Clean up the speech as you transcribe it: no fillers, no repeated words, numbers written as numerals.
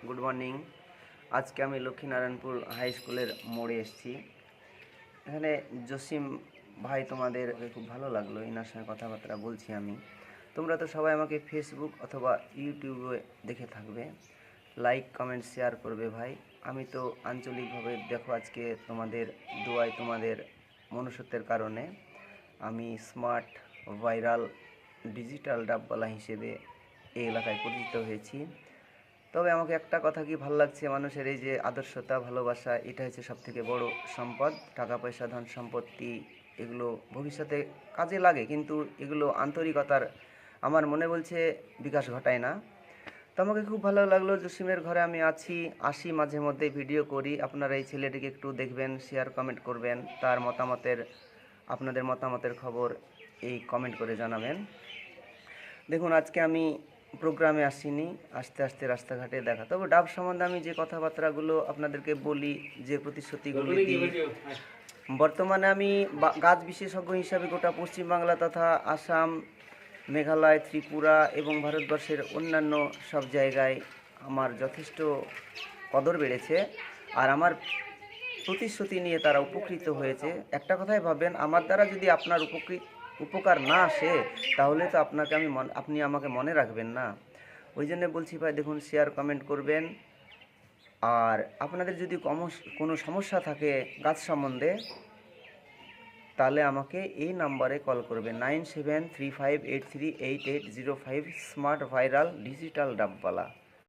Good morning. আজকে আমি Lakshminarayanpur high স্কুলের মোড়ে এসেছি। এখানে জসিম ভাই তোমাদের খুব ভালো লাগলো, এনার সঙ্গে কথাবার্তা বলছি আমি। তোমরা তো সবাই আমাকে ফেসবুক অথবা ইউটিউবে দেখে থাকবে, লাইক কমেন্ট শেয়ার করবে ভাই। আমি তো আঞ্চলিকভাবে দেখো আজকে তোমাদের দোয়ায়, তোমাদের মনুষ্যত্বের কারণে আমি স্মার্ট ভাইরাল ডিজিটাল ডাবওয়ালা হিসেবে এই এলাকায় পরিচিত হয়েছি। তবে আমাকে একটা কথা কি ভালো লাগছে, মানুষের এই যে আদর্শতা, ভালোবাসা, এটা হচ্ছে সবথেকে বড় সম্পদ। টাকা পয়সা, ধন সম্পত্তি এগুলো ভবিষ্যতে কাজে লাগে, কিন্তু এগুলো আন্তরিকতার আমার মনে বলছে বিকাশ ঘটায় না। তো আমাকে খুব ভালো লাগলো, জসিমের ঘরে আমি আসি মাঝে মধ্যে ভিডিও করি। আপনারা এই ছেলেটিকে একটু দেখবেন, শেয়ার কমেন্ট করবেন, তার আপনাদের মতামতের খবর এই কমেন্ট করে জানাবেন। দেখুন, আজকে আমি প্রোগ্রামে আসিনি, আস্তে আস্তে রাস্তাঘাটে দেখা। তবে ডাব সম্বন্ধে আমি যে কথাবার্তাগুলো আপনাদেরকে বলি, যে প্রতিশ্রুতিগুলি দিই, বর্তমানে আমি গাছ বিশেষজ্ঞ হিসাবে গোটা পশ্চিমবাংলা তথা আসাম, মেঘালয়, ত্রিপুরা এবং ভারতবর্ষের অন্যান্য সব জায়গায় আমার যথেষ্ট কদর বেড়েছে। আর আমার প্রতিশ্রুতি নিয়ে তারা উপকৃত হয়েছে। একটা কথাই ভাববেন, আমার দ্বারা যদি আপনার উপকার না আসে, তাহলে তো আপনি আমাকে মনে রাখবেন না। ওই জন্য বলছি ভাই, দেখুন, শেয়ার কমেন্ট করবেন। আর আপনাদের যদি কোনো সমস্যা থাকে গাছ সম্বন্ধে, তাহলে আমাকে এই নাম্বারে কল করবেন, 9735838805, স্মার্ট ভাইরাল ডিজিটাল ডাবওয়ালা।